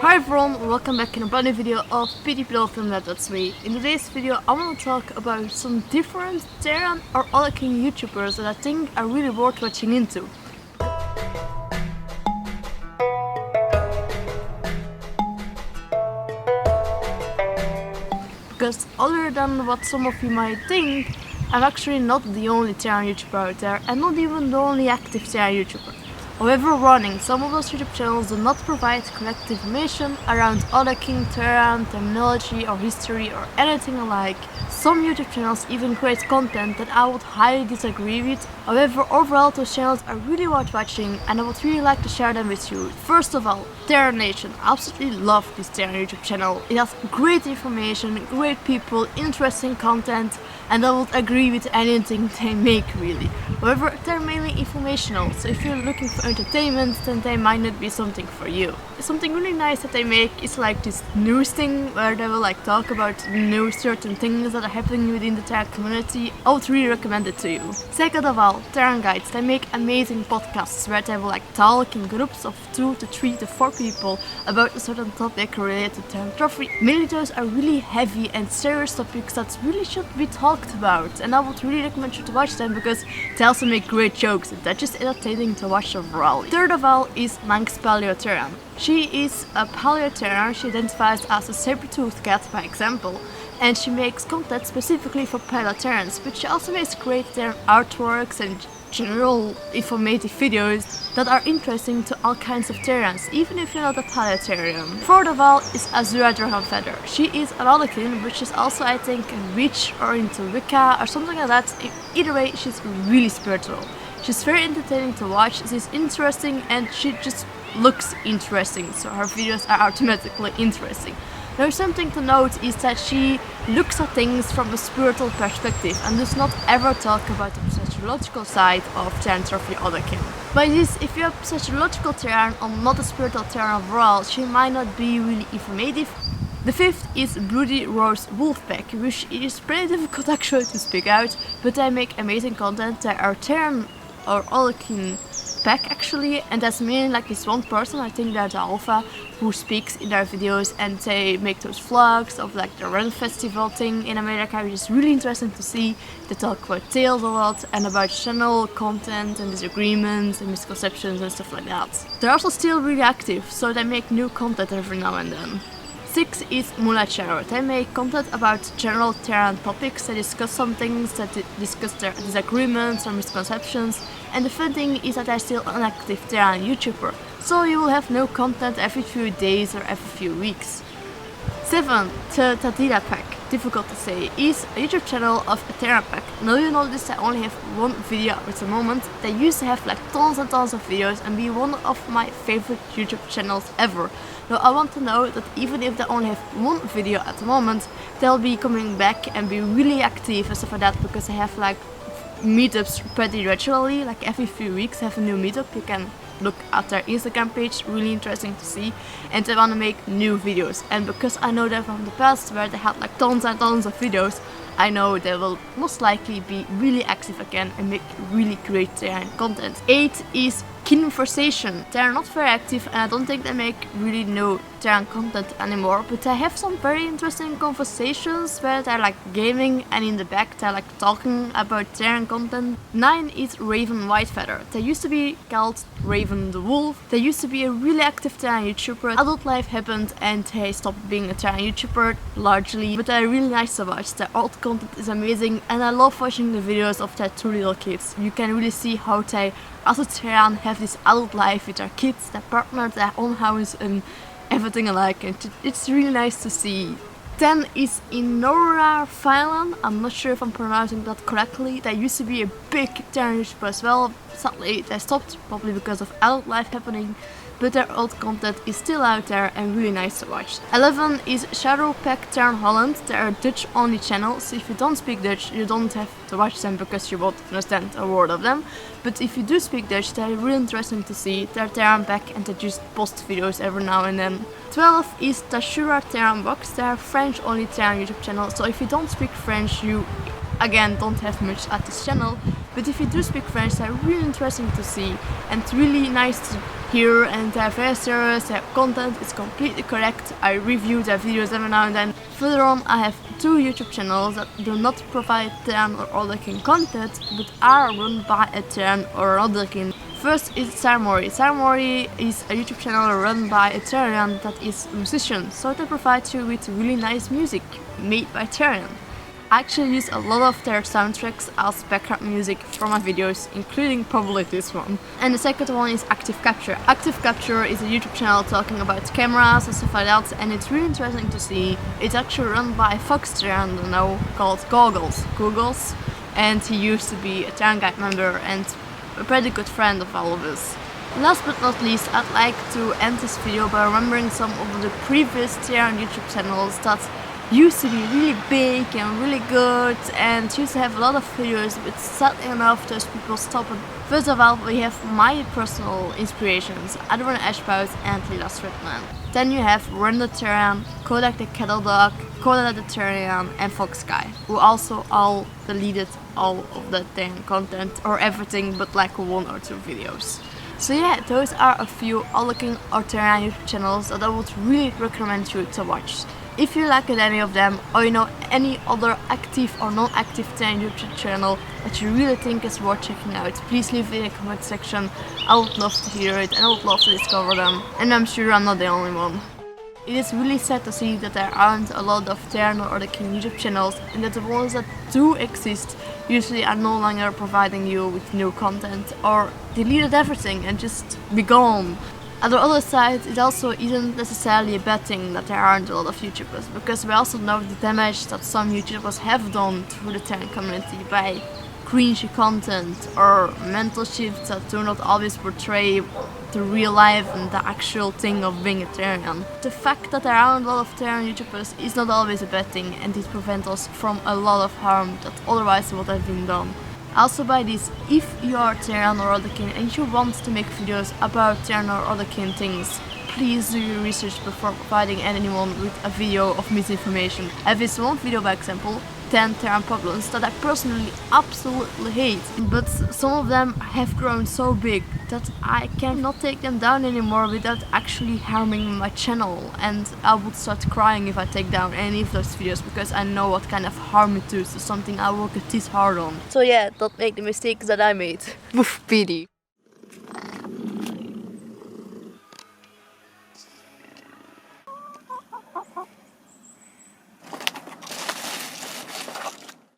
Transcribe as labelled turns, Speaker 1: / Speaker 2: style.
Speaker 1: Hi everyone, welcome back in a brand new video of Paleotherian. That's me. In today's video I want to talk about some different Therian or Otherkin YouTubers that I think are really worth watching into. Because other than what some of you might think, I'm actually not the only Therian YouTuber out there and not even the only active Therian YouTuber. However, running some of those YouTube channels do not provide correct information around Otherkin, Therian, terminology or history or anything alike. Some YouTube channels even create content that I would highly disagree with. However, overall those channels are really worth watching and I would really like to share them with you. First of all, Therian Nation. I absolutely love this Therian YouTube channel. It has great information, great people, interesting content, and I would agree with anything they make really. However, they're mainly informational, so if you're looking for entertainment, then they might not be something for you. Something really nice that they make is like this news thing where they will like talk about new certain things that are happening within the Therian community. I would really recommend it to you. Second of all, Therian Guides. They make amazing podcasts where they will like talk in groups of 2 to 3 to 4 people about a certain topic related to Therian trophy. Mainly those are really heavy and serious topics that really should be talked about, and I would really recommend you to watch them because they also make great jokes and they're just entertaining to watch overall. Third of all is Manx Paleotherian. She is a Paleotherian. She identifies as a saber-toothed cat by example, and she makes content specifically for Paleotherians, but she also makes great artworks and general informative videos that are interesting to all kinds of Therians, even if you're not a Paleotherian. Fourth of all is Azura Dragonfeather. She is an Otherkin, but she's also I think a witch or into Wicca or something like that. Either way, she's really spiritual. She's very entertaining to watch, she's interesting and she just looks interesting, so her videos are automatically interesting. Now something to note is that she looks at things from a spiritual perspective and does not ever talk about the psychological side of Therian trophy Otherkin. By this, if you're a psychological Therian or not a spiritual Therian overall, she might not be really informative. The fifth is Bloody Rose Wolfpack, which is pretty difficult actually to speak out, but they make amazing content. They are Therian or Otherkin pack actually, and that's mainly like this one person, I think they're the alpha, who speaks in their videos, and they make those vlogs of like the Run Festival thing in America, which is really interesting to see. They talk about tales a lot and about channel content and disagreements and misconceptions and stuff like that. They're also still really active, so they make new content every now and then. 6 is Charel. They make content about general Therian topics. They discuss some things, that discuss their disagreements or misconceptions, and the fun thing is that they're still an active Therian YouTuber, so you will have no content every few days or every few weeks. 7. The Tadila Pack, difficult to say, is a YouTube channel of a Therian pack. Now you notice they only have one video at the moment. They used to have like tons and tons of videos and be one of my favorite YouTube channels ever. Now I want to know that even if they only have one video at the moment, they'll be coming back and be really active and stuff like that, because they have like meetups pretty regularly, like every few weeks have a new meetup. You can look at their Instagram page, really interesting to see, and they want to make new videos, and because I know them from the past where they had like tons and tons of videos, I know they will most likely be really active again and make really great Therian content. 8 is Conversation. They're not very active and I don't think they make really no Therian content anymore, but they have some very interesting conversations where they're like gaming and in the back they're like talking about Therian content. 9 is Raven Whitefeather. They used to be called Raven the Wolf. They used to be a really active Therian YouTuber. Adult life happened and they stopped being a Therian YouTuber largely, but they're really nice to watch. Their old content is amazing and I love watching the videos of their 2 little kids. You can really see how they as a Therian have this adult life with their kids, their partner, their own house and everything alike, and it's really nice to see. 10 is Inora Phylan. I'm not sure if I'm pronouncing that correctly. They used to be a big Therian YouTuber as well. Sadly they stopped, probably because of adult life happening, but their old content is still out there and really nice to watch. 11 is Shadow Pack Therian Holland. They are a Dutch only channel, so if you don't speak Dutch you don't have to watch them because you won't understand a word of them. But if you do speak Dutch, they're really interesting to see. They're Therian back and they just post videos every now and then. 12 is Tashura Therian Box. They're a French only Therian YouTube channel, so if you don't speak French you again don't have much at this channel. But if you do speak French, they're really interesting to see and really nice to hear, and they're very serious, their content is completely correct. I review their videos every now and then. Further on, I have 2 YouTube channels that do not provide Therian or Otherkin content, but are run by a Therian or Otherkin. First is Charel. Charel is a YouTube channel run by a Therian that is a musician, so they provide you with really nice music made by Therian. I actually use a lot of their soundtracks as background music for my videos, including probably this one. And the second one is Active Capture. Active Capture is a YouTube channel talking about cameras and stuff like that, and it's really interesting to see. It's actually run by a Fox Therian now called Googles, and he used to be a Therian Guide member and a pretty good friend of all of us. Last but not least, I'd like to end this video by remembering some of the previous Therian YouTube channels that used to be really big and really good and used to have a lot of videos, but sadly enough those people stopped. First of all, we have my personal inspirations, Adrian Ashbout and Lila Stratman. Then you have Render Therian, Kodak the Cattle Dog, Kodak the Therian and Fox Guy, who also all deleted all of the Therian content or everything but like 1 or 2 videos. So yeah, those are a few Otherkin or Therian YouTube channels that I would really recommend you to watch. If you like any of them, or you know any other active or non-active Therian YouTube channel that you really think is worth checking out, please leave it in the comment section. I would love to hear it and I would love to discover them, and I'm sure I'm not the only one. It is really sad to see that there aren't a lot of Therian or Otherkin YouTube channels, and that the ones that do exist usually are no longer providing you with new content or deleted everything and just be gone. On the other side, it also isn't necessarily a bad thing that there aren't a lot of YouTubers, because we also know the damage that some YouTubers have done to the Therian community by cringy content or mental shifts that do not always portray the real life and the actual thing of being a Therian. The fact that there aren't a lot of Therian YouTubers is not always a bad thing, and it prevents us from a lot of harm that otherwise would have been done. Also by this, if you are Therian or Otherkin and you want to make videos about Therian or Otherkin things, please do your research before providing anyone with a video of misinformation. I have this one video by example, 10 Therian problems, that I personally absolutely hate, but some of them have grown so big that I cannot take them down anymore without actually harming my channel, and I would start crying if I take down any of those videos, because I know what kind of harm it does to something I work this hard on. So yeah, don't make the mistakes that I made. Woof, pity.